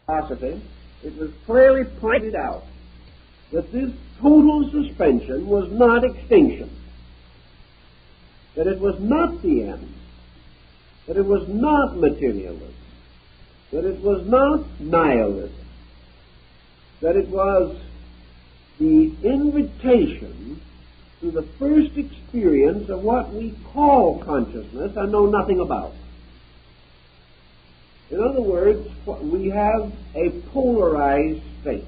philosophy, it was clearly pointed out that this total suspension was not extinction, that it was not the end, that it was not materialism, that it was not nihilism, that it was the invitation to the first experience of what we call consciousness and know nothing about. In other words, we have a polarized state,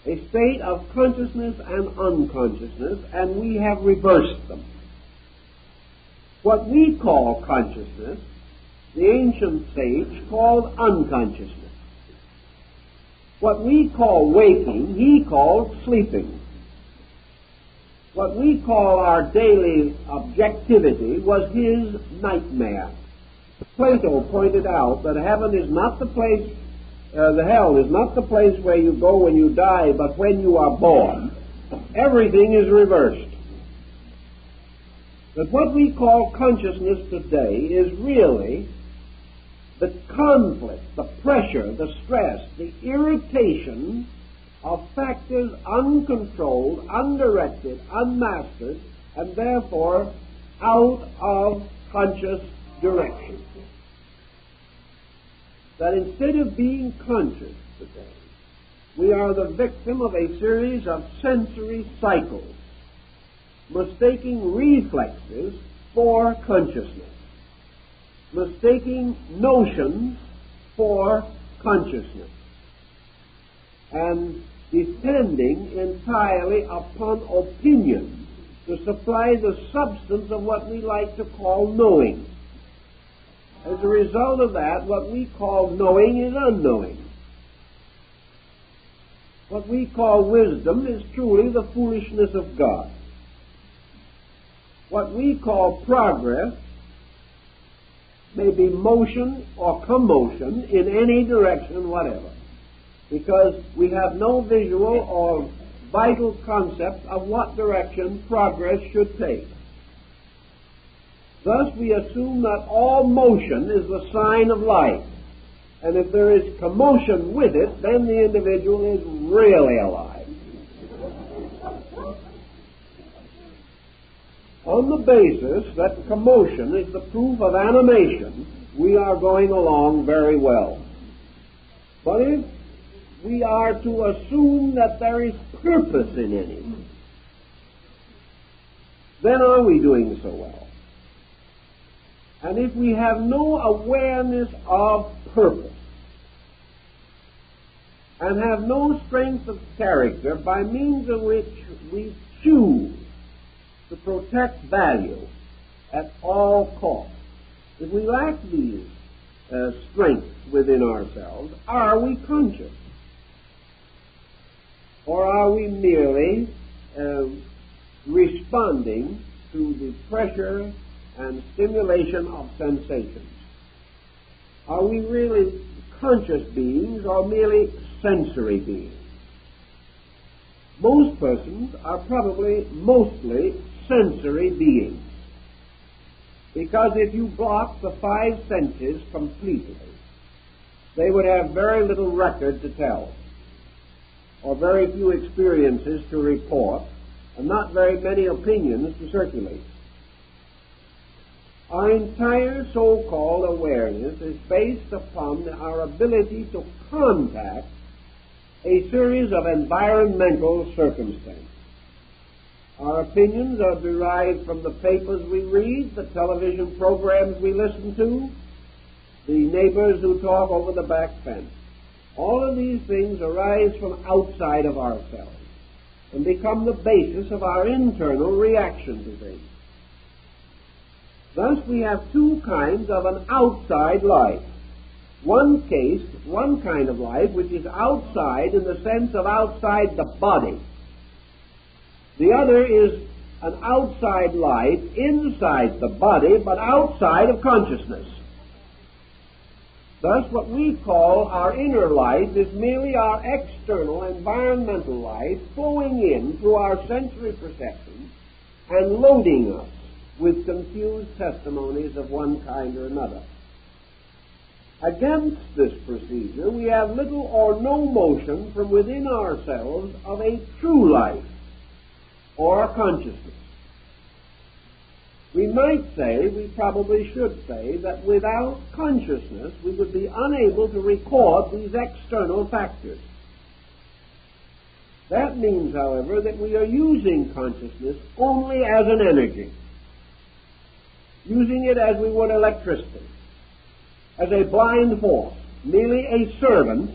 a state of consciousness and unconsciousness, and we have reversed them. What we call consciousness, the ancient sage called unconsciousness. What we call waking, he called sleeping. What we call our daily objectivity was his nightmare. Plato pointed out that heaven is not the place, the hell is not the place where you go when you die, but when you are born. Everything is reversed. But what we call consciousness today is really the conflict, the pressure, the stress, the irritation of factors uncontrolled, undirected, unmastered, and therefore out of conscious direction. That instead of being conscious today, we are the victim of a series of sensory cycles, mistaking reflexes for consciousness, mistaking notions for consciousness, and depending entirely upon opinion to supply the substance of what we like to call knowing. As a result of that, what we call knowing is unknowing. What we call wisdom is truly the foolishness of God. What we call progress may be motion or commotion in any direction whatever, because we have no visual or vital concept of what direction progress should take. Thus we assume that all motion is the sign of life, and if there is commotion with it, then the individual is really alive. On the basis that commotion is the proof of animation, we are going along very well. But if we are to assume that there is purpose in anything, then are we doing so well? And if we have no awareness of purpose and have no strength of character by means of which we choose to protect value at all costs, if we lack these strengths within ourselves, are we conscious? Or are we merely responding to the pressure and stimulation of sensations? Are we really conscious beings or merely sensory beings? Most persons are probably mostly sensory beings, because if you block the five senses completely, they would have very little record to tell, or very few experiences to report, and not very many opinions to circulate. Our entire so-called awareness is based upon our ability to contact a series of environmental circumstances. Our opinions are derived from the papers we read, the television programs we listen to, the neighbors who talk over the back fence. All of these things arise from outside of ourselves and become the basis of our internal reaction to things. Thus we have two kinds of an outside life. One kind of life which is outside in the sense of outside the body. The other is an outside life inside the body but outside of consciousness. Thus what we call our inner life is merely our external environmental life flowing in through our sensory perceptions and loading us with confused testimonies of one kind or another. Against this procedure, we have little or no motion from within ourselves of a true life or consciousness. We might say, we probably should say, that without consciousness we would be unable to record these external factors. That means, however, that we are using consciousness only as an energy, using it as we would electricity, as a blind force, merely a servant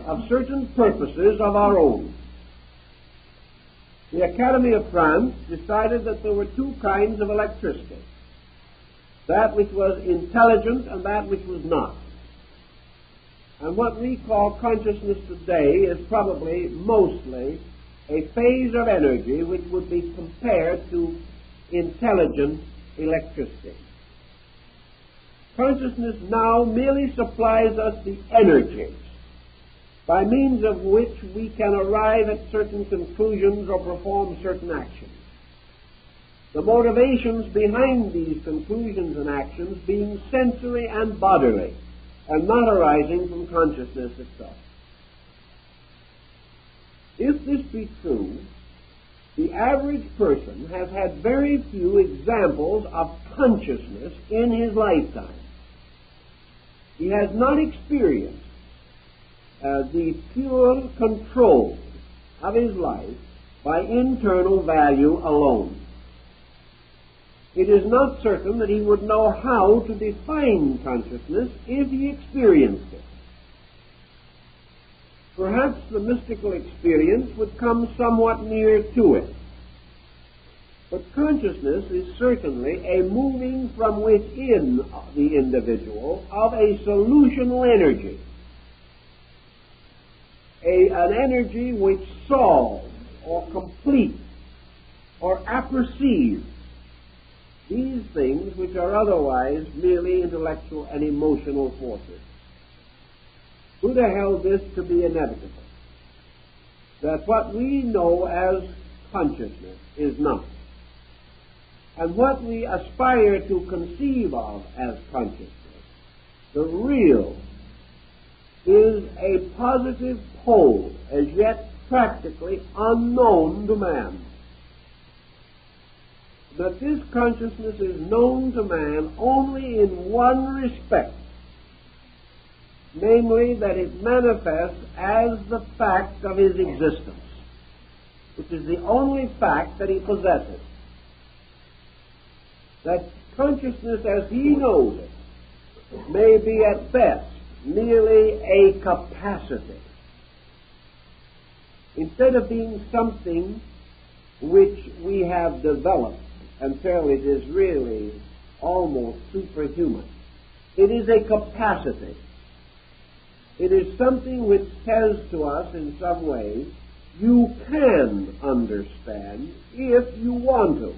of certain purposes of our own. The Academy of France decided that there were two kinds of electricity, that which was intelligent and that which was not. And what we call consciousness today is probably mostly a phase of energy which would be compared to intelligent electricity. Consciousness now merely supplies us the energies by means of which we can arrive at certain conclusions or perform certain actions. The motivations behind these conclusions and actions being sensory and bodily, and not arising from consciousness itself. If this be true, the average person has had very few examples of consciousness in his lifetime. He has not experienced the pure control of his life by internal value alone. It is not certain that he would know how to define consciousness if he experienced it. Perhaps the mystical experience would come somewhat near to it. But consciousness is certainly a moving from within the individual of a solutional energy, an energy which solves or completes or apperceives these things which are otherwise merely intellectual and emotional forces. Buddha held this to be inevitable, that what we know as consciousness is not, and what we aspire to conceive of as consciousness, the real, is a positive pole as yet practically unknown to man. That this consciousness is known to man only in one respect, namely that it manifests as the fact of his existence, which is the only fact that he possesses. That consciousness as he knows it may be at best merely a capacity, instead of being something which we have developed until it is really almost superhuman. It is a capacity. It is something which says to us in some way, you can understand if you want to.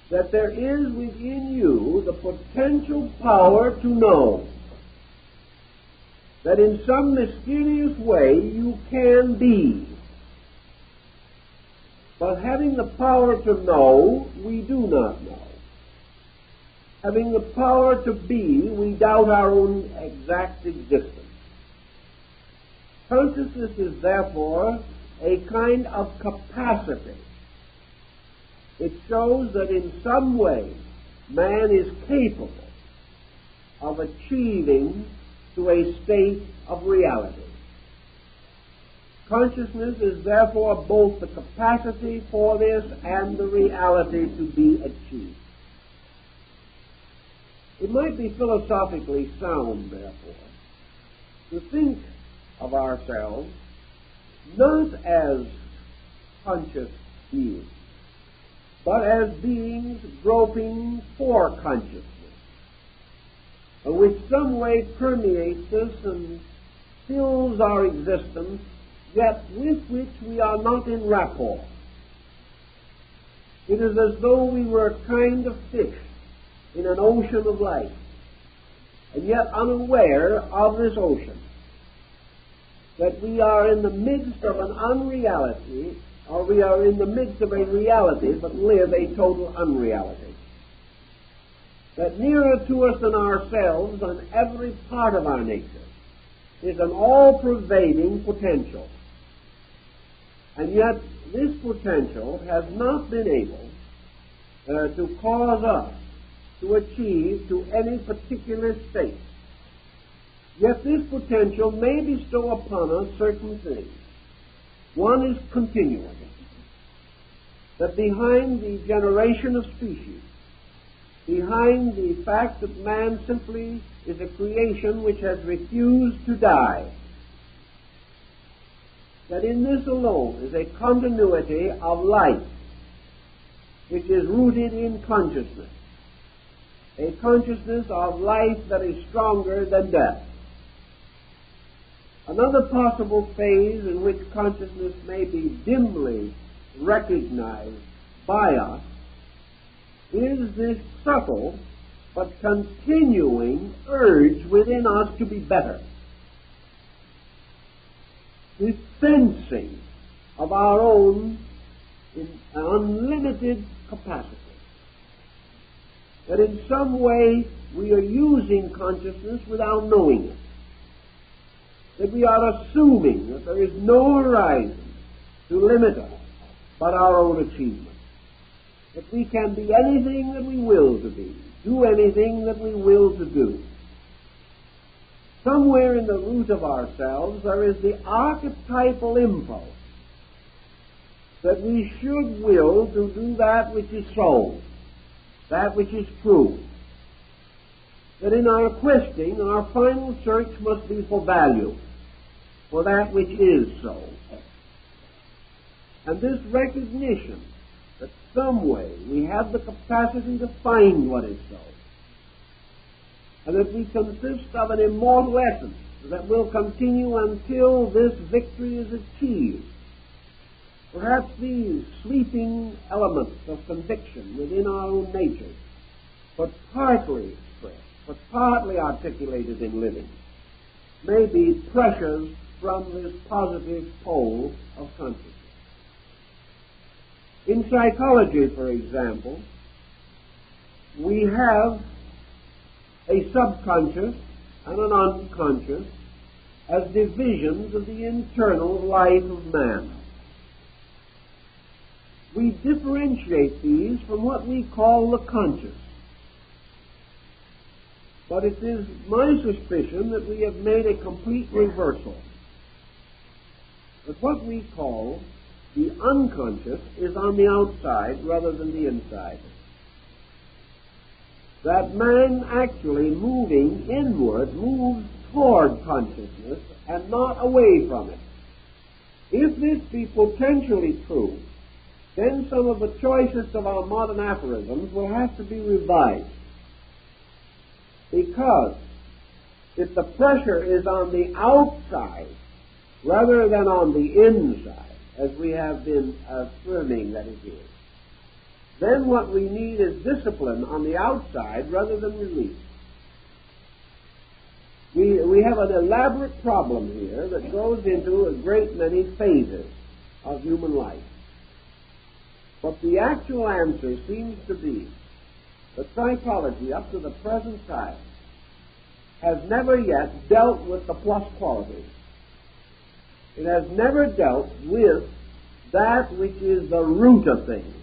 That there is within you the potential power to know. That in some mysterious way you can be. But having the power to know, we do not know. Having the power to be, we doubt our own exact existence. Consciousness is therefore a kind of capacity. It shows that in some way man is capable of achieving to a state of reality. Consciousness is therefore both the capacity for this and the reality to be achieved. It might be philosophically sound, therefore, to think of ourselves not as conscious beings, but as beings groping for consciousness, which some way permeates us and fills our existence, yet with which we are not in rapport. It is as though we were a kind of fish in an ocean of life, and yet unaware of this ocean, that we are in the midst of an unreality, or we are in the midst of a reality, but live a total unreality. that nearer to us than ourselves on every part of our nature is an all-pervading potential. And yet this potential has not been able to cause us to achieve to any particular state. Yet this potential may bestow upon us certain things. One is continuity. That behind the generation of species, behind the fact that man simply is a creation which has refused to die, that in this alone is a continuity of life which is rooted in consciousness, a consciousness of life that is stronger than death. Another possible phase in which consciousness may be dimly recognized by us is this subtle but continuing urge within us to be better. This sensing of our own unlimited capacity. That in some way we are using consciousness without knowing it. That we are assuming that there is no horizon to limit us but our own achievement. That we can be anything that we will to be, do anything that we will to do. Somewhere in the root of ourselves there is the archetypal impulse that we should will to do that which is so, that which is true. That in our questing, our final search must be for value, for that which is so. And this recognition that some way we have the capacity to find what is so, and that we consist of an immortal essence that will continue until this victory is achieved. Perhaps these sleeping elements of conviction within our own nature, but partly expressed, but partly articulated in living, may be pressures from this positive pole of consciousness. In psychology, for example, we have a subconscious and an unconscious as divisions of the internal life of man. We differentiate these from what we call the conscious. But it is my suspicion that we have made a complete reversal. That what we call the unconscious is on the outside rather than the inside. That man actually moving inward moves toward consciousness and not away from it. If this be potentially true, then some of the choicest of our modern aphorisms will have to be revised. Because if the pressure is on the outside rather than on the inside, as we have been affirming that it is, then what we need is discipline on the outside rather than release. We have an elaborate problem here that goes into a great many phases of human life. But the actual answer seems to be that psychology up to the present time has never yet dealt with the plus qualities. It has never dealt with that which is the root of things.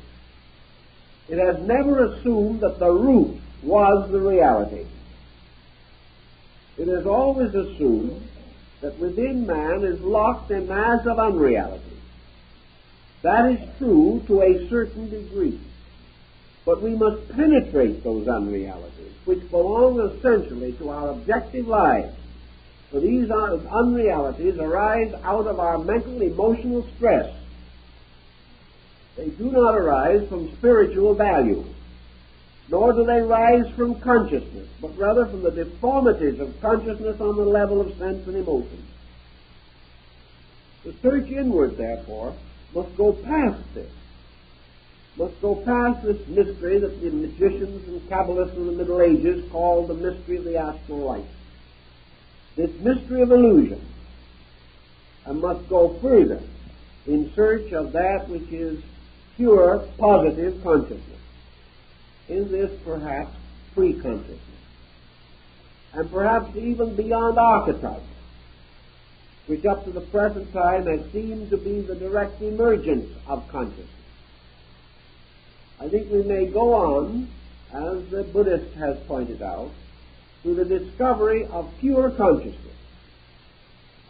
It has never assumed that the root was the reality. It has always assumed that within man is locked a mass of unreality. That is true to a certain degree. But we must penetrate those unrealities, which belong essentially to our objective lives. For these unrealities arise out of our mental, emotional stress. They do not arise from spiritual value, nor do they rise from consciousness, but rather from the deformities of consciousness on the level of sense and emotion. The search inward, therefore, must go past this, must go past this mystery that the magicians and Kabbalists of the Middle Ages called the mystery of the astral light, this mystery of illusion, and must go further in search of that which is pure, positive consciousness. In this, perhaps, pre-consciousness, and perhaps even beyond archetypes, which up to the present time has seemed to be the direct emergence of consciousness. I think we may go on, as the Buddhist has pointed out, to the discovery of pure consciousness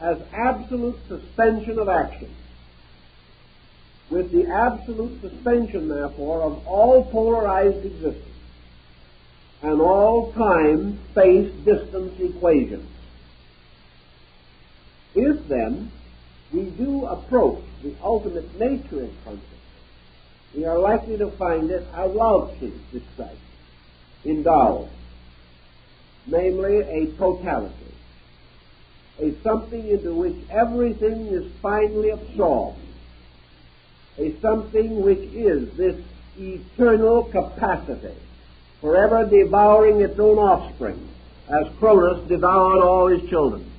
as absolute suspension of action, with the absolute suspension, therefore, of all polarized existence and all time, space, distance equations. If, then, we do approach the ultimate nature of consciousness, we are likely to find it as Lao-Tzu describes in Tao, namely a totality, a something into which everything is finally absorbed, a something which is this eternal capacity, forever devouring its own offspring, as Cronus devoured all his children.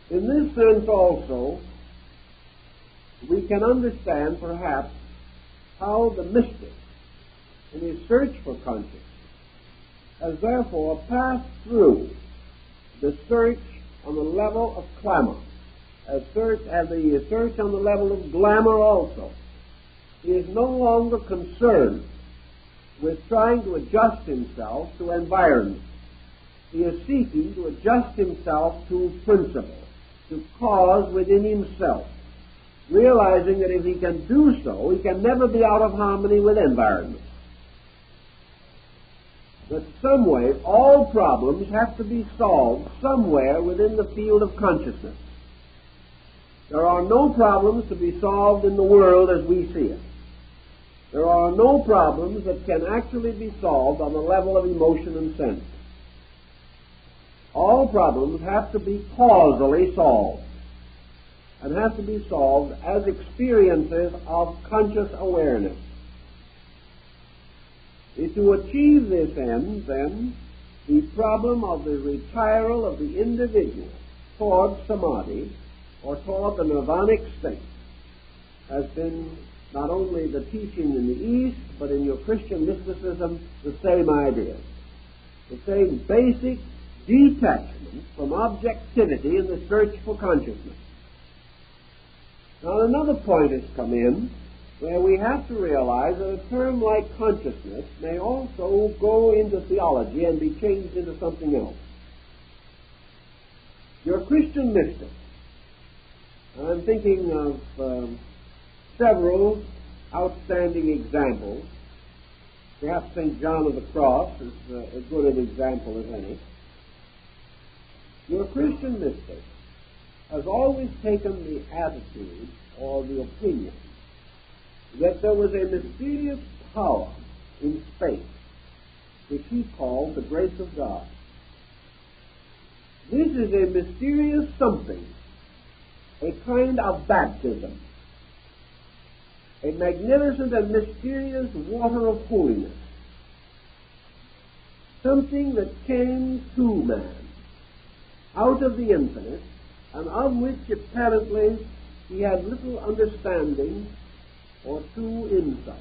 In this sense also, we can understand perhaps how the mystic, in his search for consciousness, has therefore passed through the search on the level of clamor, the search on the level of glamour also. He is no longer concerned with trying to adjust himself to environment. He is seeking to adjust himself to principle, to cause within himself, realizing that if he can do so, he can never be out of harmony with environment. That some way all problems have to be solved somewhere within the field of consciousness. There are no problems to be solved in the world as we see it. There are no problems that can actually be solved on the level of emotion and sense. All problems have to be causally solved, and have to be solved as experiences of conscious awareness. To achieve this end, then, the problem of the retiral of the individual toward samadhi, or toward the nirvanic state, has been not only the teaching in the East, but in your Christian mysticism, the same idea. The same basic detachment from objectivity in the search for consciousness. Now, another point has come in where we have to realize that a term like consciousness may also go into theology and be changed into something else. Your Christian mystic, I'm thinking of several outstanding examples. Perhaps St. John of the Cross is as good an example as any. Your Christian mystic has always taken the attitude or the opinion that there was a mysterious power in space which he called the grace of God. This is a mysterious something, a kind of baptism, a magnificent and mysterious water of holiness, something that came to man out of the infinite, and of which apparently he had little understanding or true insight.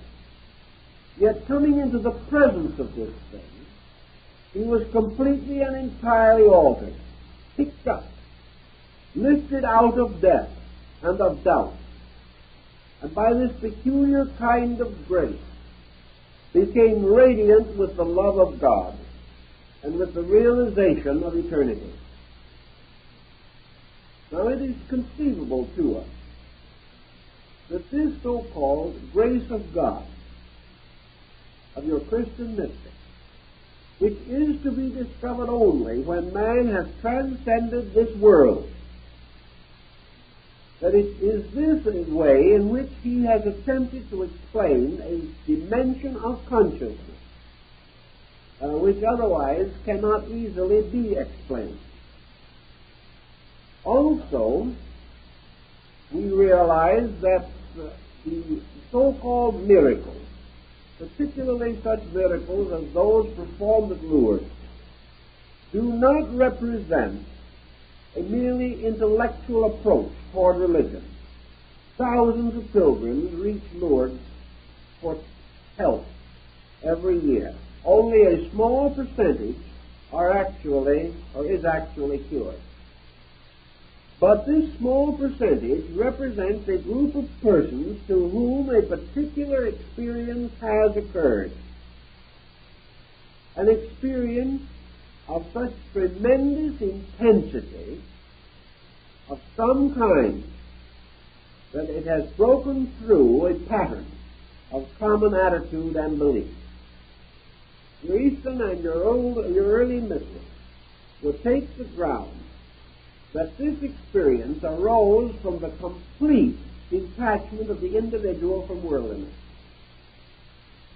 Yet coming into the presence of this thing, he was completely and entirely altered, picked up, lifted out of death and of doubt, and by this peculiar kind of grace became radiant with the love of God and with the realization of eternity. Now it is conceivable to us that this so-called grace of God, of your Christian mystic, which is to be discovered only when man has transcended this world, that it is this way in which he has attempted to explain a dimension of consciousness which otherwise cannot easily be explained. Also, we realize that the so-called miracles, particularly such miracles as those performed at Lourdes, do not represent a merely intellectual approach toward religion. Thousands of pilgrims reach Lourdes for help every year, only a small percentage is actually cured. But this small percentage represents a group of persons to whom a particular experience has occurred. An experience of such tremendous intensity of some kind that it has broken through a pattern of common attitude and belief. Your Eastern and your early Muslims would take the ground that this experience arose from the complete detachment of the individual from worldliness.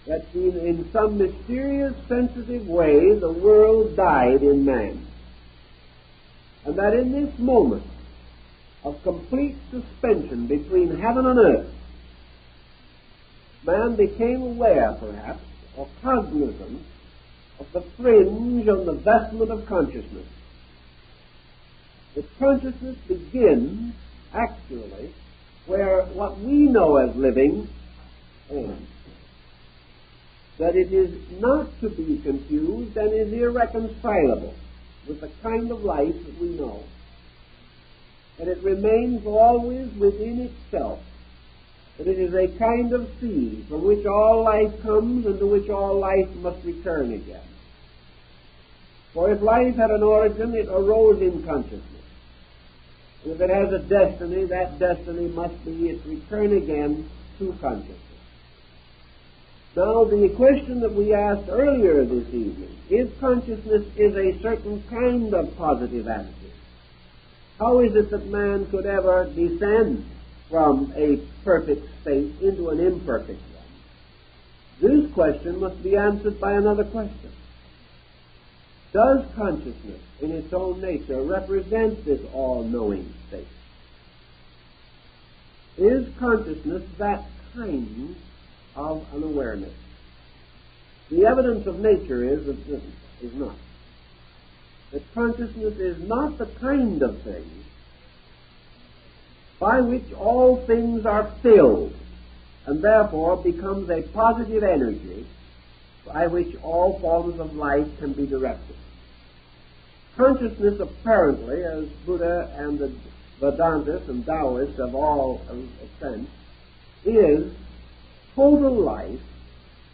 That in some mysterious, sensitive way, the world died in man. And that in this moment of complete suspension between heaven and earth, man became aware, perhaps, or cognizant of the fringe on the vestment of consciousness. That consciousness begins, actually, where what we know as living ends. That it is not to be confused and is irreconcilable with the kind of life that we know. That it remains always within itself. That it is a kind of sea from which all life comes and to which all life must return again. For if life had an origin, it arose in consciousness. And if it has a destiny, that destiny must be its return again to consciousness. Now, the question that we asked earlier this evening, if consciousness is a certain kind of positive attitude, how is it that man could ever descend from a perfect state into an imperfect one? This question must be answered by another question. Does consciousness in its own nature represent this all-knowing state? Is consciousness that kind of an awareness? The evidence of nature is that this is not. That consciousness is not the kind of thing by which all things are filled and therefore becomes a positive energy by which all forms of life can be directed. Consciousness, apparently, as Buddha and the Vedantists and Taoists have all assent, is total life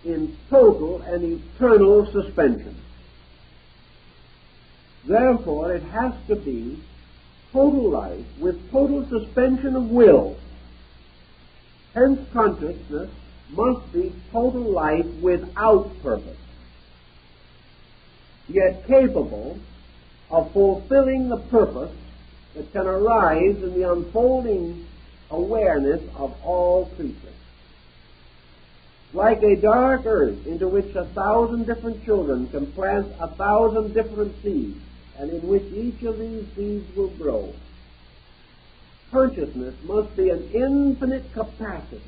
in total and eternal suspension. Therefore, it has to be total life with total suspension of will. Hence, consciousness must be total life without purpose, yet capable of fulfilling the purpose that can arise in the unfolding awareness of all creatures. Like a dark earth into which 1,000 different children can plant 1,000 different seeds, and in which each of these seeds will grow, consciousness must be an infinite capacity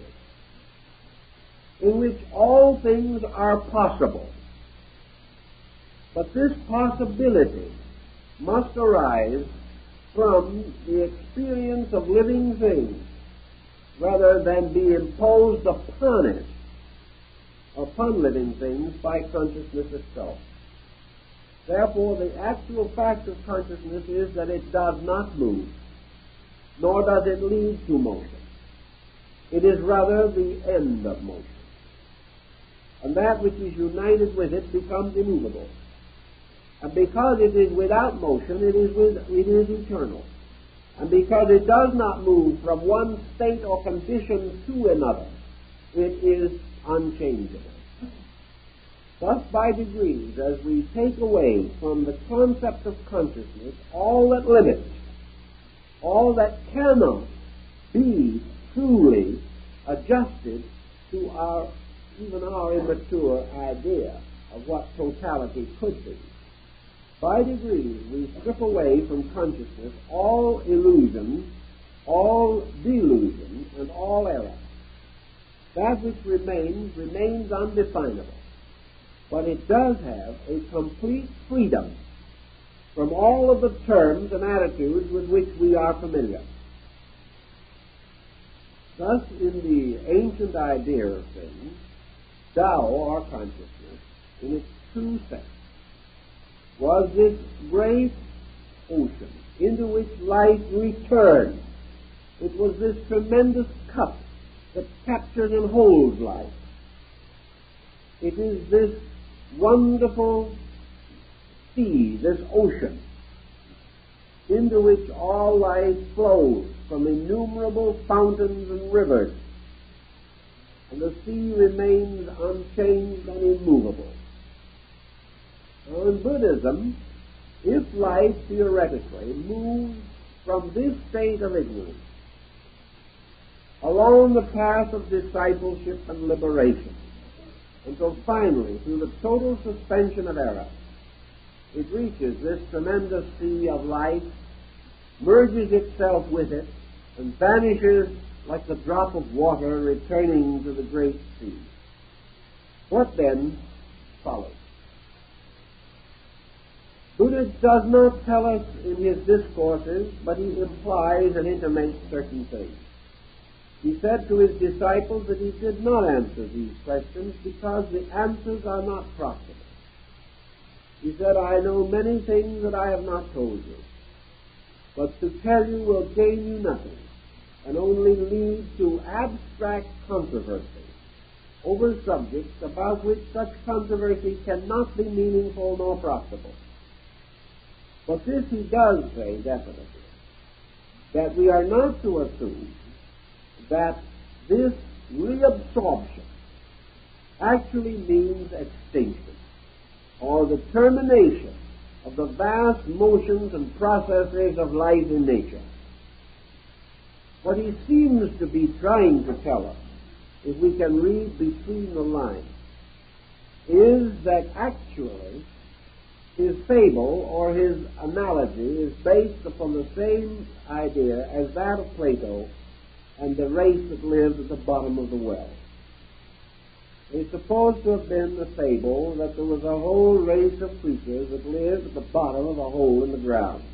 in which all things are possible. But this possibility must arise from the experience of living things rather than be imposed upon it, upon living things by consciousness itself. Therefore, the actual fact of consciousness is that it does not move, nor does it lead to motion. It is rather the end of motion. And that which is united with it becomes immovable. And because it is without motion, it is eternal. And because it does not move from one state or condition to another, it is unchangeable. Thus, by degrees, as we take away from the concept of consciousness all that limits, all that cannot be truly adjusted to even our immature idea of what totality could be, by degrees we strip away from consciousness all illusion, all delusion, and all error. That which remains undefinable. But it does have a complete freedom from all of the terms and attitudes with which we are familiar. Thus, in the ancient idea of things, Tao, or consciousness, in its true sense, was this great ocean into which life returned. It was this tremendous cup that captures and holds life. It is this wonderful sea, this ocean, into which all life flows from innumerable fountains and rivers, and the sea remains unchanged and immovable. Now, in Buddhism, if life theoretically moves from this state of ignorance along the path of discipleship and liberation, until finally, through the total suspension of error, it reaches this tremendous sea of life, merges itself with it, and vanishes like the drop of water returning to the great sea. What then follows? Buddha does not tell us in his discourses, but he implies and intimates certain things. He said to his disciples that he did not answer these questions because the answers are not profitable. He said, I know many things that I have not told you, but to tell you will gain you nothing, and only lead to abstract controversy over subjects about which such controversy cannot be meaningful nor profitable. But this he does say definitely, that we are not to assume that this reabsorption actually means extinction, or the termination of the vast motions and processes of life in nature. What he seems to be trying to tell us, if we can read between the lines, is that actually his fable or his analogy is based upon the same idea as that of Plato and the race that lived at the bottom of the well. It's supposed to have been the fable that there was a whole race of creatures that lived at the bottom of a hole in the ground.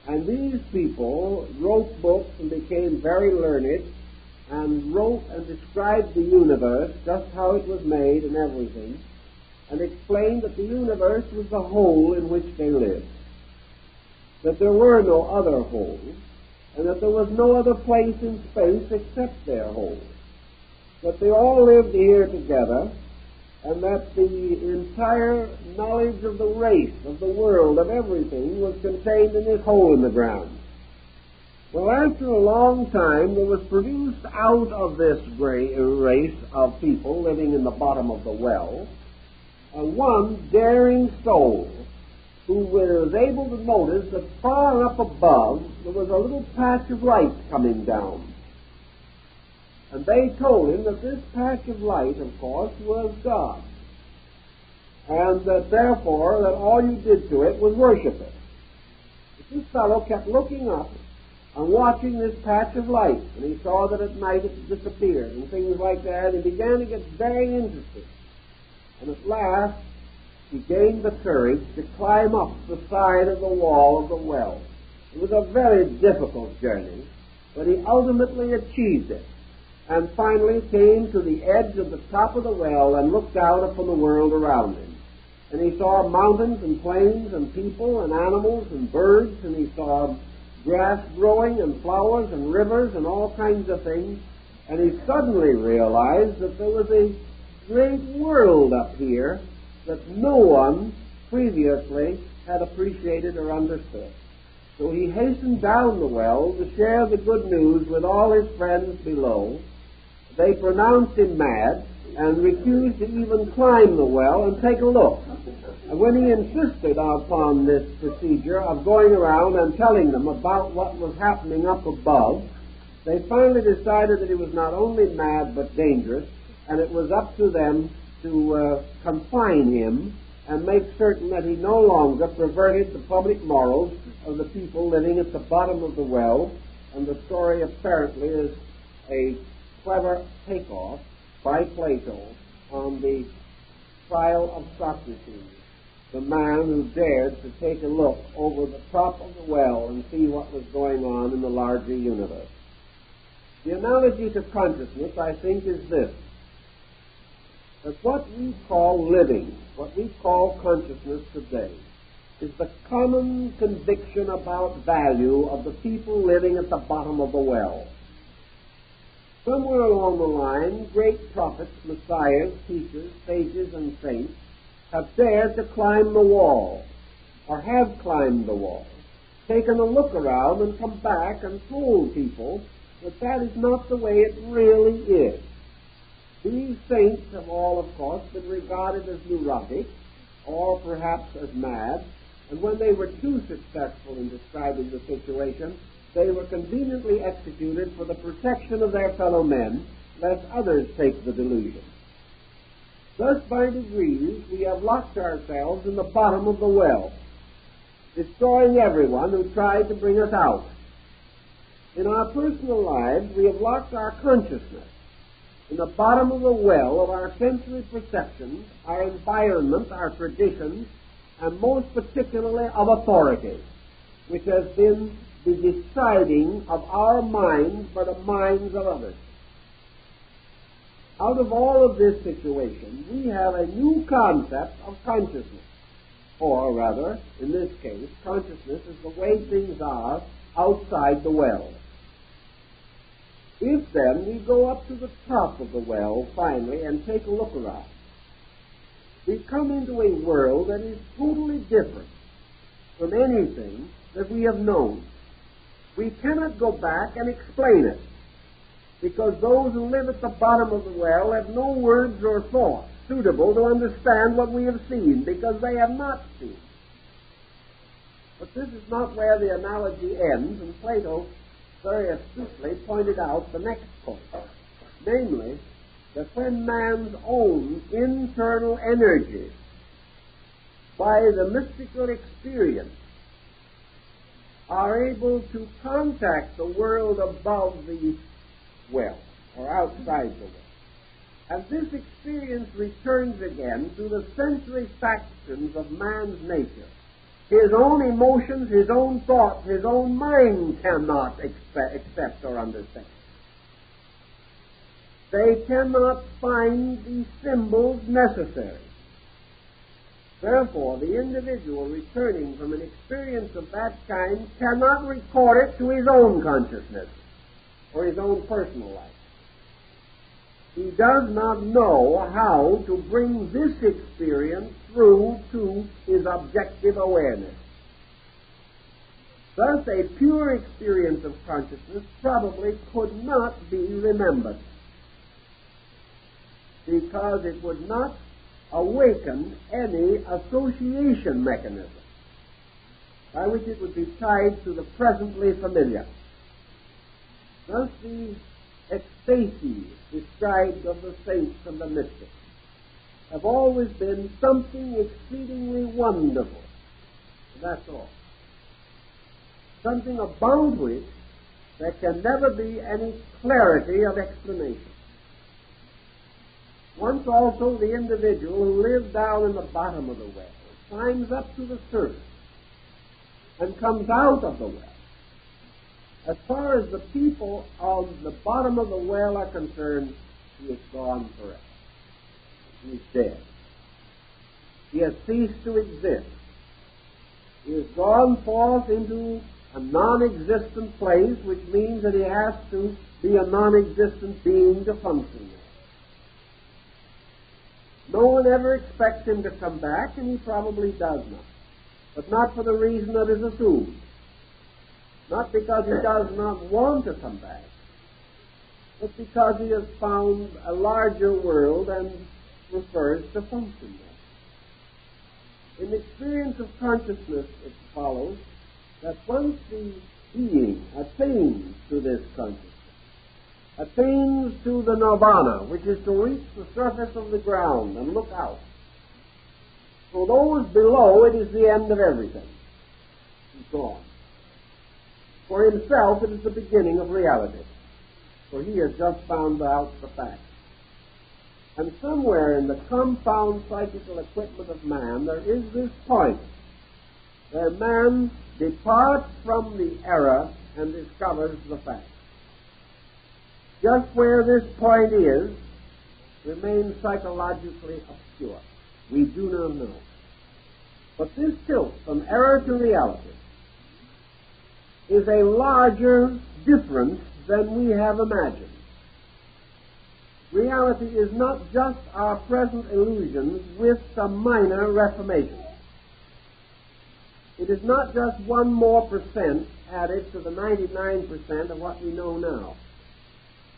And these people wrote books and became very learned and wrote and described the universe, just how it was made and everything, and explained that the universe was the hole in which they lived, that there were no other holes, and that there was no other place in space except their hole, that they all lived here together, and that the entire knowledge of the race, of the world, of everything was contained in this hole in the ground. Well, after a long time, there was produced out of this race of people living in the bottom of the well, one daring soul who was able to notice that far up above there was a little patch of light coming down. And they told him that this patch of light, of course, was God, and that therefore that all you did to it was worship it. But this fellow kept looking up and watching this patch of light, and he saw that at night it disappeared and things like that, and he began to get very interested. And at last he gained the courage to climb up the side of the wall of the well. It was a very difficult journey, but he ultimately achieved it, and finally came to the edge of the top of the well and looked out upon the world around him. And he saw mountains and plains and people and animals and birds, and he saw grass growing and flowers and rivers and all kinds of things, and he suddenly realized that there was a great world up here that no one previously had appreciated or understood. So he hastened down the well to share the good news with all his friends below. They pronounced him mad and refused to even climb the well and take a look. And when he insisted upon this procedure of going around and telling them about what was happening up above, they finally decided that he was not only mad but dangerous, and it was up to them to confine him and make certain that he no longer perverted the public morals of the people living at the bottom of the well. And the story apparently is a clever takeoff by Plato on the trial of Socrates, the man who dared to take a look over the top of the well and see what was going on in the larger universe. The analogy to consciousness, I think, is this: that what we call living what we call consciousness today is the common conviction about value of the people living at the bottom of the well. Somewhere along the line, great prophets, messiahs, teachers, sages, and saints have dared to climb the wall, or have climbed the wall, taken a look around and come back and told people that that is not the way it really is. These saints have all, of course, been regarded as neurotic or perhaps as mad, and when they were too successful in describing the situation, they were conveniently executed for the protection of their fellow men, lest others take the delusion. Thus, by degrees, we have locked ourselves in the bottom of the well, destroying everyone who tried to bring us out. In our personal lives, we have locked our consciousness in the bottom of the well of our sensory perceptions, our environment, our traditions, and most particularly of authority, which has been the deciding of our minds by the minds of others. Out of all of this situation, we have a new concept of consciousness. Or rather, in this case, consciousness is the way things are outside the well. If then we go up to the top of the well finally and take a look around, we come into a world that is totally different from anything that we have known. We cannot go back and explain it, because those who live at the bottom of the well have no words or thoughts suitable to understand what we have seen, because they have not seen. But this is not where the analogy ends, and Plato very astutely pointed out the next point, namely, that when man's own internal energy, by the mystical experience, are able to contact the world above the well, or outside the well, and this experience returns again to the sensory factions of man's nature, his own emotions, his own thoughts, his own mind cannot accept or understand. They cannot find the symbols necessary. Therefore, the individual returning from an experience of that kind cannot record it to his own consciousness or his own personal life. He does not know how to bring this experience through to his objective awareness. Thus, a pure experience of consciousness probably could not be remembered, because it would not awaken any association mechanism by which it would be tied to the presently familiar. Thus, the ecstasies described of the saints and the mystics have always been something exceedingly wonderful. That's all. Something about which there can never be any clarity of explanation. Once also the individual who lives down in the bottom of the well climbs up to the surface and comes out of the well. As far as the people on the bottom of the well are concerned, he is gone forever. He is dead. He has ceased to exist. He has gone forth into a non-existent place, which means that he has to be a non-existent being to function there. No one ever expects him to come back, and he probably does not. But not for the reason that is assumed. Not because he does not want to come back, but because he has found a larger world and prefers to function there. In the experience of consciousness, it follows that once the being attains to this consciousness, attains to the nirvana, which is to reach the surface of the ground and look out. For those below, it is the end of everything. He's gone. For himself, it is the beginning of reality, for he has just found out the fact. And somewhere in the compound psychical equipment of man, there is this point where man departs from the error and discovers the fact. Just where this point is remains psychologically obscure. We do not know. But this tilt from error to reality is a larger difference than we have imagined. Reality is not just our present illusions with some minor reformations. It is not just 1 more percent added to the 99% of what we know now.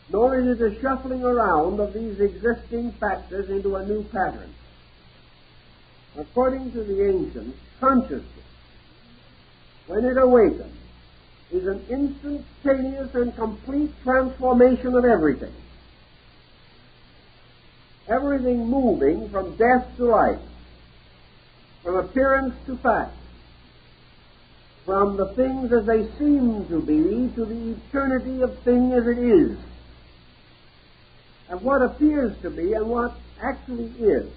Nor is it a shuffling around of these existing factors into a new pattern. According to the ancients, consciousness, when it awakens, is an instantaneous and complete transformation of everything. Everything moving from death to life, from appearance to fact, from the things as they seem to be to the eternity of thing as it is, and what appears to be and what actually is.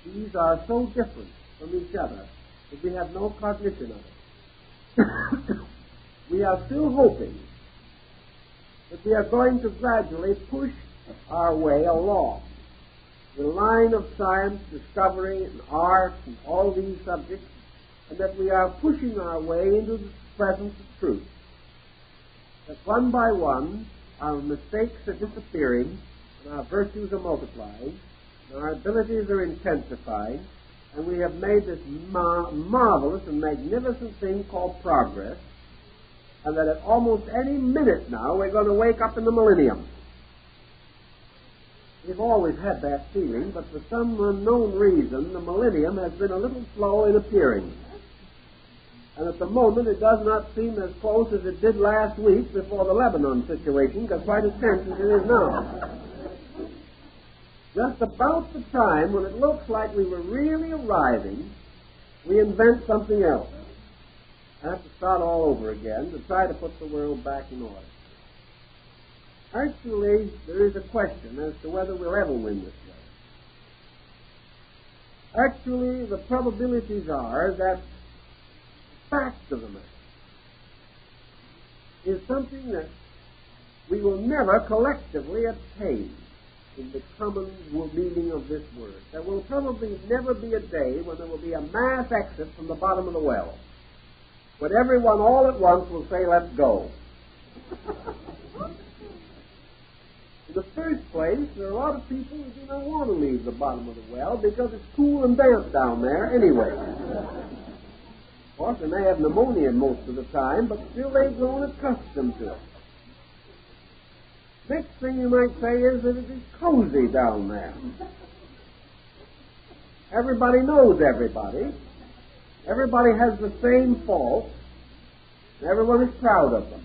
These are so different from each other that we have no cognition of it. We are still hoping that we are going to gradually push our way along the line of science, discovery, and art, and all these subjects, and that we are pushing our way into the presence of truth. That one by one, our mistakes are disappearing, and our virtues are multiplying, and our abilities are intensifying, and we have made this marvelous and magnificent thing called progress, and that at almost any minute now we're going to wake up in the millennium. We've always had that feeling, but for some unknown reason the millennium has been a little slow in appearing. And at the moment it does not seem as close as it did last week before the Lebanon situation got quite as tense as it is now. Just about the time when it looks like we were really arriving, we invent something else. I have to start all over again to try to put the world back in order. Actually, there is a question as to whether we'll ever win this way. Actually, the probabilities are that the fact of the matter is something that we will never collectively attain in the common meaning of this word. There will probably never be a day when there will be a mass exit from the bottom of the well, when everyone all at once will say, let's go. In the first place, there are a lot of people who do not want to leave the bottom of the well because it's cool and damp down there anyway. Of course, they may have pneumonia most of the time, but still they've grown accustomed to it. Next thing you might say is that it is cozy down there. Everybody knows everybody. Everybody has the same faults. Everyone is proud of them.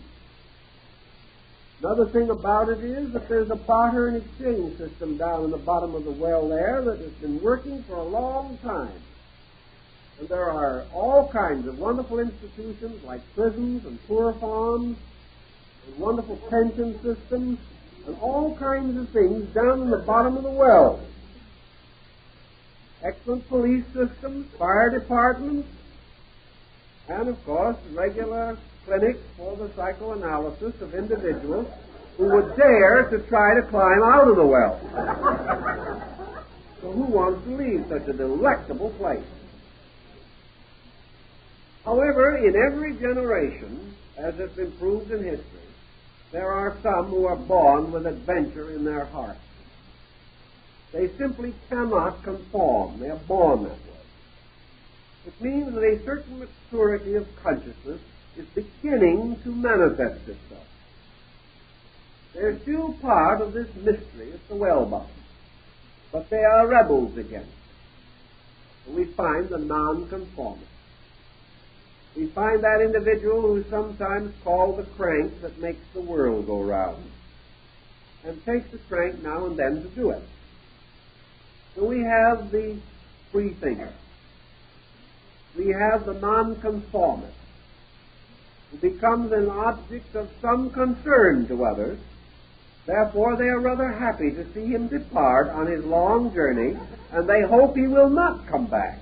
Another thing about it is that there's a barter and exchange system down in the bottom of the well there that has been working for a long time. And there are all kinds of wonderful institutions like prisons and poor farms and wonderful pension systems and all kinds of things down in the bottom of the well. Excellent police systems, fire departments, and of course regular clinics for the psychoanalysis of individuals who would dare to try to climb out of the well. So who wants to leave such a delectable place? However, in every generation, as has been proved in history, there are some who are born with adventure in their hearts. They simply cannot conform. They are born that way. It means that a certain maturity of consciousness is beginning to manifest itself. They're still part of this mystery at the well bottom, but they are rebels against it. And we find the nonconformist. We find that individual who is sometimes called the crank that makes the world go round, and takes the crank now and then to do it. So we have the free thinker. We have the nonconformist, who becomes an object of some concern to others. Therefore, they are rather happy to see him depart on his long journey, and they hope he will not come back.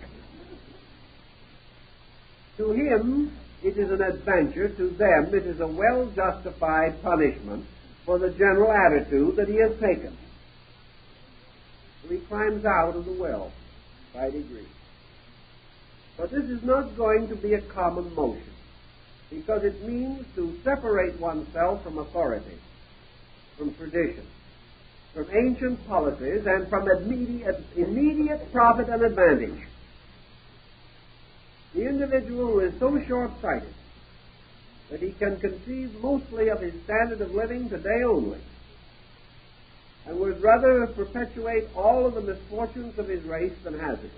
To him, it is an adventure. To them, it is a well-justified punishment for the general attitude that he has taken. So he climbs out of the well by degrees. But this is not going to be a common motion, because it means to separate oneself from authority, from tradition, from ancient policies, and from immediate profit and advantage. The individual who is so short-sighted that he can conceive mostly of his standard of living today only, and would rather perpetuate all of the misfortunes of his race than hazard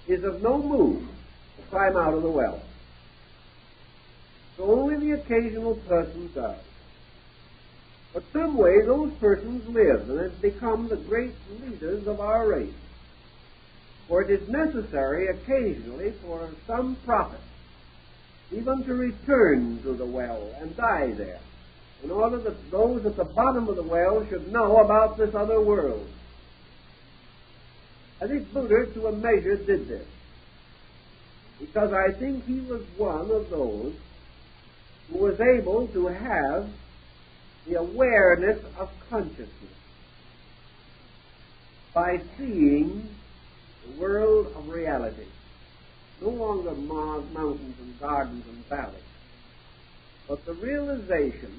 it, is of no move to climb out of the well. So only the occasional person does. But some way those persons live and have become the great leaders of our race. For it is necessary occasionally for some prophet even to return to the well and die there, in order that those at the bottom of the well should know about this other world. I think Buddha, to a measure, did this, because I think he was one of those who was able to have the awareness of consciousness by seeing the world of reality. No longer mountains and gardens and valleys, but the realization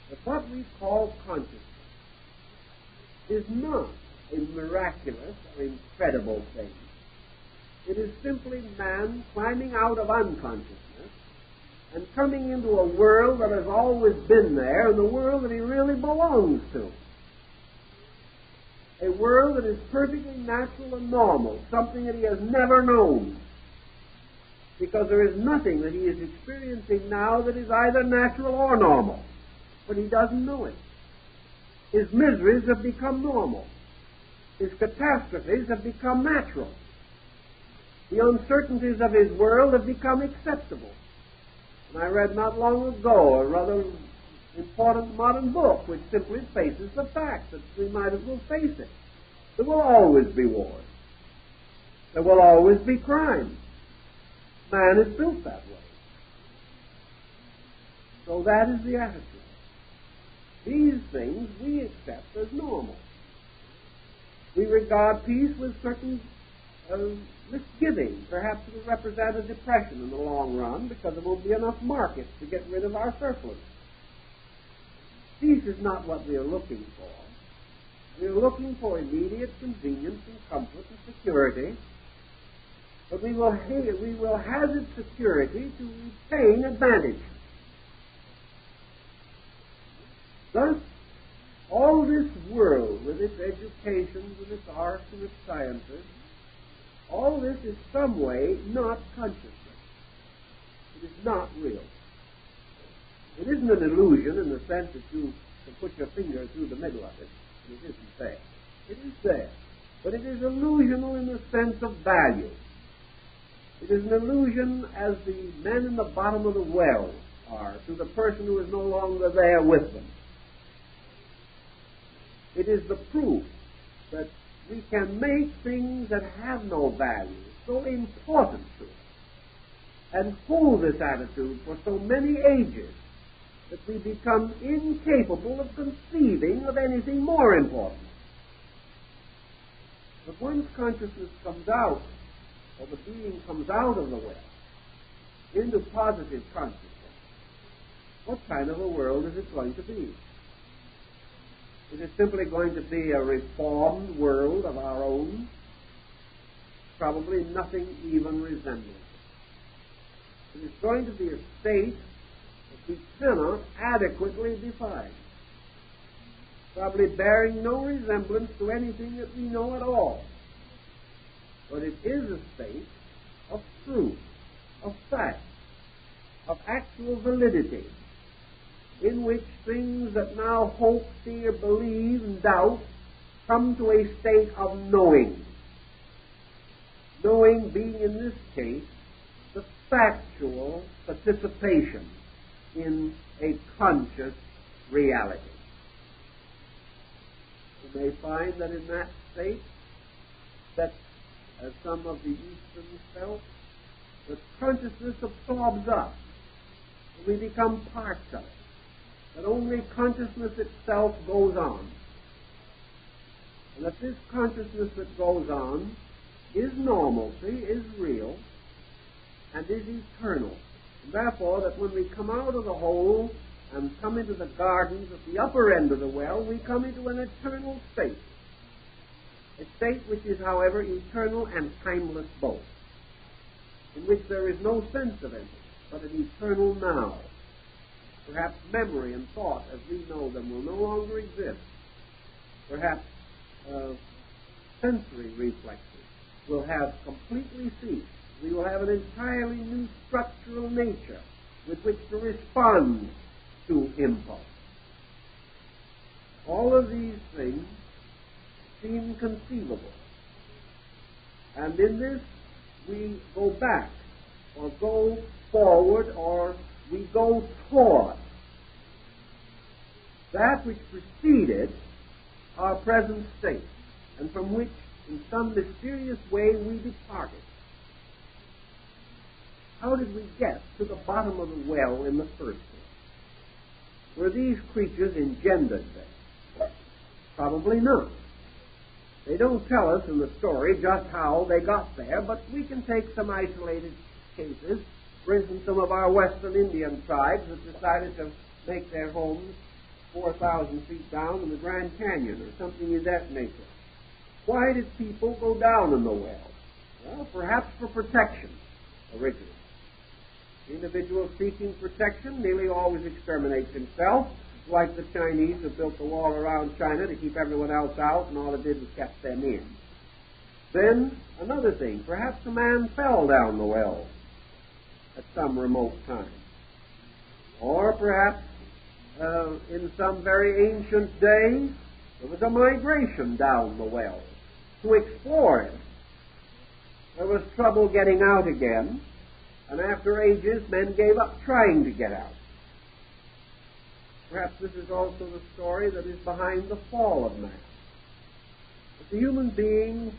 that what we call consciousness is not a miraculous or incredible thing. It is simply man climbing out of unconsciousness and coming into a world that has always been there, and the world that he really belongs to. A world that is perfectly natural and normal, something that he has never known. Because there is nothing that he is experiencing now that is either natural or normal. But he doesn't know it. His miseries have become normal. His catastrophes have become natural. The uncertainties of his world have become acceptable. And I read not long ago a rather important modern book which simply faces the fact that we might as well face it. There will always be wars. There will always be crime. Man is built that way. So that is the attitude. These things we accept as normal. We regard peace with certain misgiving. Perhaps it will represent a depression in the long run because there won't be enough markets to get rid of our surplus. Peace is not what we are looking for. We are looking for immediate convenience and comfort and security, but we will hazard security to retain advantage. Thus, all this world, with its education, with its arts and its sciences, all this is some way not consciousness. It is not real. It isn't an illusion in the sense that you can put your finger through the middle of it. It isn't there. It is there. But it is illusional in the sense of value. It is an illusion as the men in the bottom of the well are to the person who is no longer there with them. It is the proof that we can make things that have no value so important to us and hold this attitude for so many ages that we become incapable of conceiving of anything more important. But once consciousness comes out, or the being comes out of the well, into positive consciousness, what kind of a world is it going to be? Is it simply going to be a reformed world of our own? Probably nothing even resembling it. It is going to be a state that we cannot adequately define, probably bearing no resemblance to anything that we know at all. But it is a state of truth, of fact, of actual validity, in which things that now hope, fear, believe, and doubt come to a state of knowing. Knowing being, in this case, the factual participation in a conscious reality. You may find that in that state, that as some of the Easterns felt, that consciousness absorbs us, and we become parts of it, that only consciousness itself goes on. And that this consciousness that goes on is normalcy, is real, and is eternal. And therefore, that when we come out of the hole and come into the gardens at the upper end of the well, we come into an eternal state. A state which is, however, eternal and timeless both, in which there is no sense of emptiness, but an eternal now. Perhaps memory and thought, as we know them, will no longer exist. Perhaps sensory reflexes will have completely ceased. We will have an entirely new structural nature with which to respond to impulse. All of these things seem conceivable. And in this, we go back, or go forward, or we go toward that which preceded our present state, and from which, in some mysterious way, we departed. How did we get to the bottom of the well in the first place? Were these creatures engendered there? Probably not. They don't tell us in the story just how they got there, but we can take some isolated cases. For instance, some of our western Indian tribes have decided to make their homes 4,000 feet down in the Grand Canyon or something of that nature. Why did people go down in the well? Well, perhaps for protection, originally. The individual seeking protection nearly always exterminates himself, like the Chinese who built the wall around China to keep everyone else out, and all it did was kept them in. Then, another thing, perhaps a man fell down the well at some remote time. Or perhaps in some very ancient day, there was a migration down the well to explore it. There was trouble getting out again, and after ages, men gave up trying to get out. Perhaps this is also the story that is behind the fall of man. That the human being,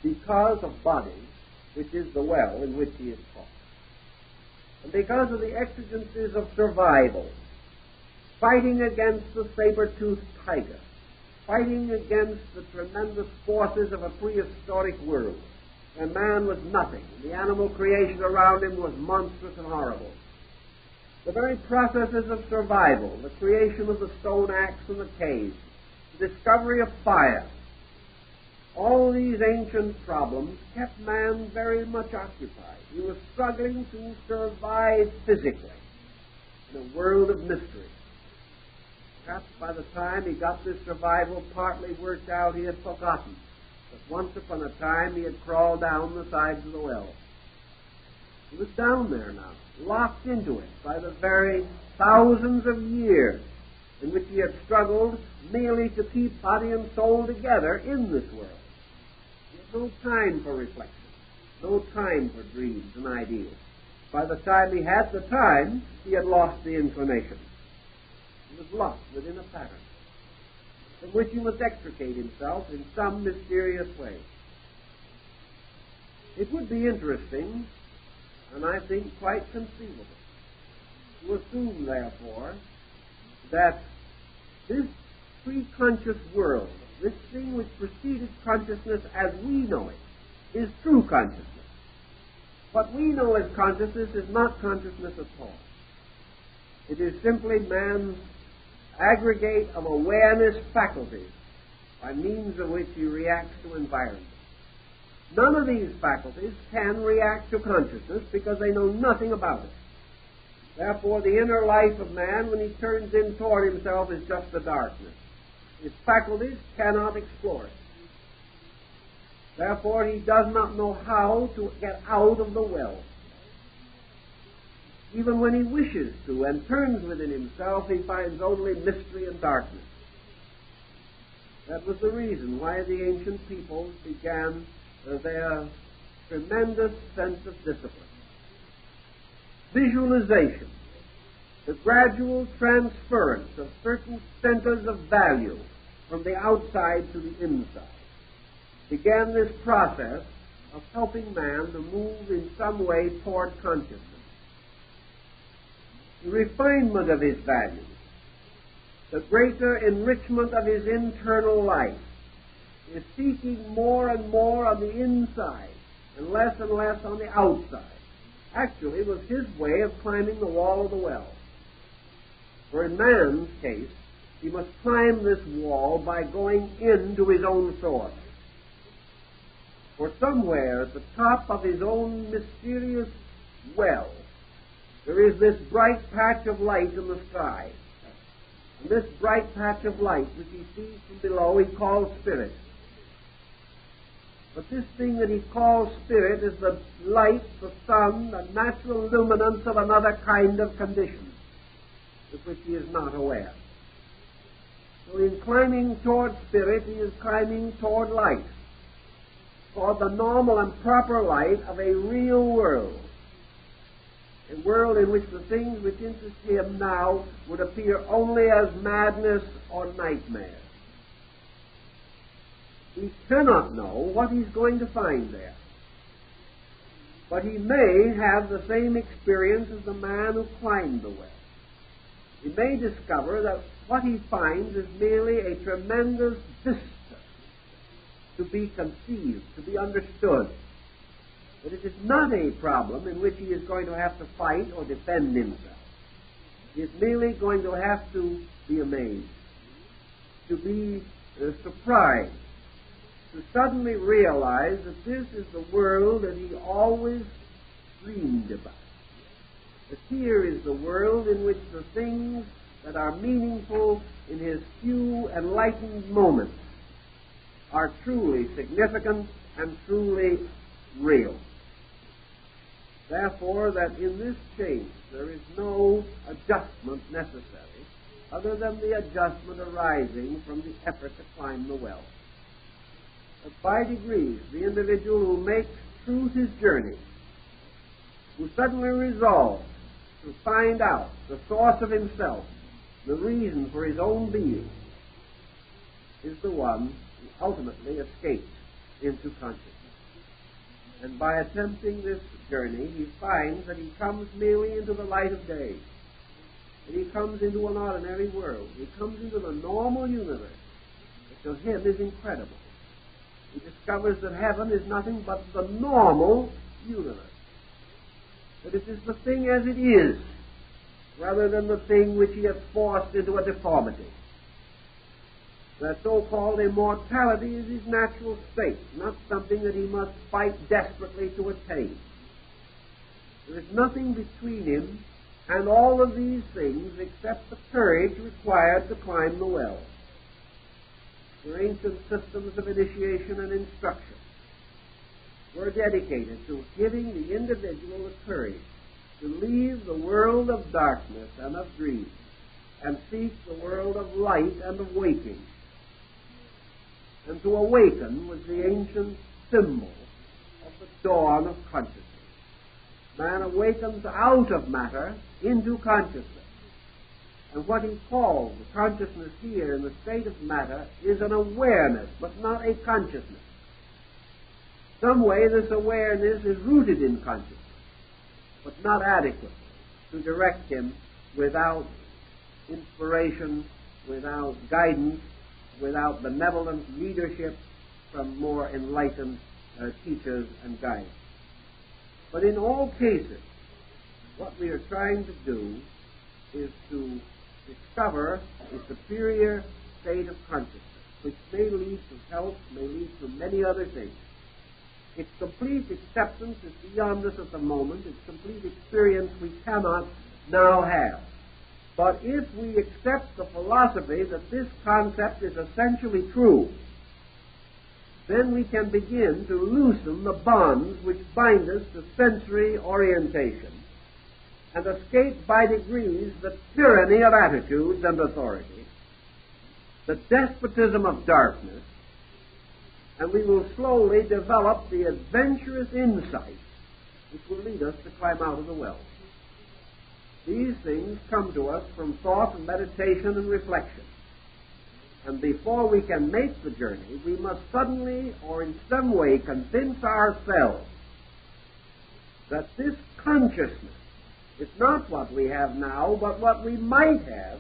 because of body, which is the well in which he is caught, and because of the exigencies of survival, fighting against the saber-toothed tiger, fighting against the tremendous forces of a prehistoric world, where man was nothing, the animal creation around him was monstrous and horrible. The very processes of survival, the creation of the stone axe and the cave, the discovery of fire, all these ancient problems kept man very much occupied. He was struggling to survive physically in a world of mystery. Perhaps by the time he got this survival partly worked out, he had forgotten that once upon a time he had crawled down the sides of the well. He was down there now, locked into it by the very thousands of years in which he had struggled merely to keep body and soul together in this world. He had no time for reflection, no time for dreams and ideas. By the time he had the time, he had lost the inclination. He was locked within a pattern from which he must extricate himself in some mysterious way. It would be interesting, and I think quite conceivable, to assume, therefore, that this preconscious world, this thing which preceded consciousness as we know it, is true consciousness. What we know as consciousness is not consciousness at all. It is simply man's aggregate of awareness faculties by means of which he reacts to environment. None of these faculties can react to consciousness because they know nothing about it. Therefore, the inner life of man, when he turns in toward himself, is just the darkness. His faculties cannot explore it. Therefore, he does not know how to get out of the well. Even when he wishes to and turns within himself, he finds only mystery and darkness. That was the reason why the ancient peoples began their tremendous sense of discipline. Visualization, the gradual transference of certain centers of value from the outside to the inside, began this process of helping man to move in some way toward consciousness. The refinement of his values, the greater enrichment of his internal life, is seeking more and more on the inside and less on the outside. Actually, it was his way of climbing the wall of the well. For in man's case, he must climb this wall by going into his own source. For somewhere at the top of his own mysterious well, there is this bright patch of light in the sky. And this bright patch of light, which he sees from below, he calls spirit. But this thing that he calls spirit is the light, the sun, the natural luminance of another kind of condition, with which he is not aware. So in climbing toward spirit, he is climbing toward light, toward the normal and proper light of a real world, a world in which the things which interest him now would appear only as madness or nightmare. He cannot know what he's going to find there. But he may have the same experience as the man who climbed the well. He may discover that what he finds is merely a tremendous vista to be conceived, to be understood. But it is not a problem in which he is going to have to fight or defend himself. He is merely going to have to be amazed, to be surprised, to suddenly realize that this is the world that he always dreamed about. That here is the world in which the things that are meaningful in his few enlightened moments are truly significant and truly real. Therefore, that in this change there is no adjustment necessary other than the adjustment arising from the effort to climb the well. But by degrees, the individual who makes truth his journey, who suddenly resolves to find out the source of himself, the reason for his own being, is the one who ultimately escapes into consciousness. And by attempting this journey, he finds that he comes merely into the light of day, that he comes into an ordinary world, he comes into the normal universe, that to him is incredible. He discovers that heaven is nothing but the normal universe, that it is the thing as it is, rather than the thing which he has forced into a deformity. That so-called immortality is his natural state, not something that he must fight desperately to attain. There is nothing between him and all of these things except the courage required to climb the well. The ancient systems of initiation and instruction were dedicated to giving the individual the courage to leave the world of darkness and of dreams and seek the world of light and of waking. And to awaken was the ancient symbol of the dawn of consciousness. Man awakens out of matter into consciousness. And what he calls the consciousness here in the state of matter is an awareness, but not a consciousness. Some way this awareness is rooted in consciousness, but not adequate to direct him without inspiration, without guidance, without benevolent leadership from more enlightened teachers and guides. But in all cases, what we are trying to do is to discover a superior state of consciousness, which may lead to health, may lead to many other things. Its complete acceptance is beyond us at the moment. Its complete experience we cannot now have. But if we accept the philosophy that this concept is essentially true, then we can begin to loosen the bonds which bind us to sensory orientation and escape by degrees the tyranny of attitudes and authority, the despotism of darkness, and we will slowly develop the adventurous insight which will lead us to climb out of the well. These things come to us from thought and meditation and reflection. And before we can make the journey, we must suddenly or in some way convince ourselves that this consciousness is not what we have now, but what we might have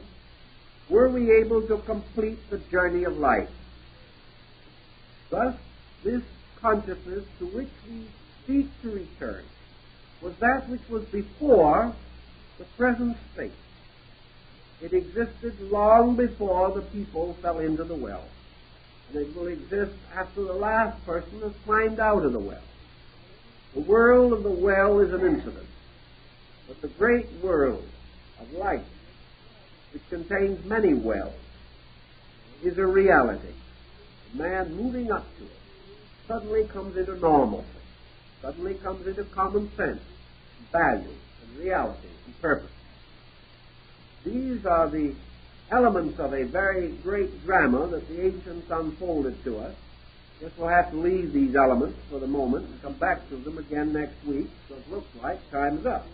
were we able to complete the journey of life. Thus, this consciousness to which we seek to return was that which was before the present state. It existed long before the people fell into the well, and it will exist after the last person has climbed out of the well. The world of the well is an incident, but the great world of life, which contains many wells, is a reality. A man moving up to it suddenly comes into normalcy, suddenly comes into common sense, value, and reality, and purpose. These are the elements of a very great drama that the ancients unfolded to us. Guess we'll have to leave these elements for the moment and come back to them again next week, so it looks like time is up.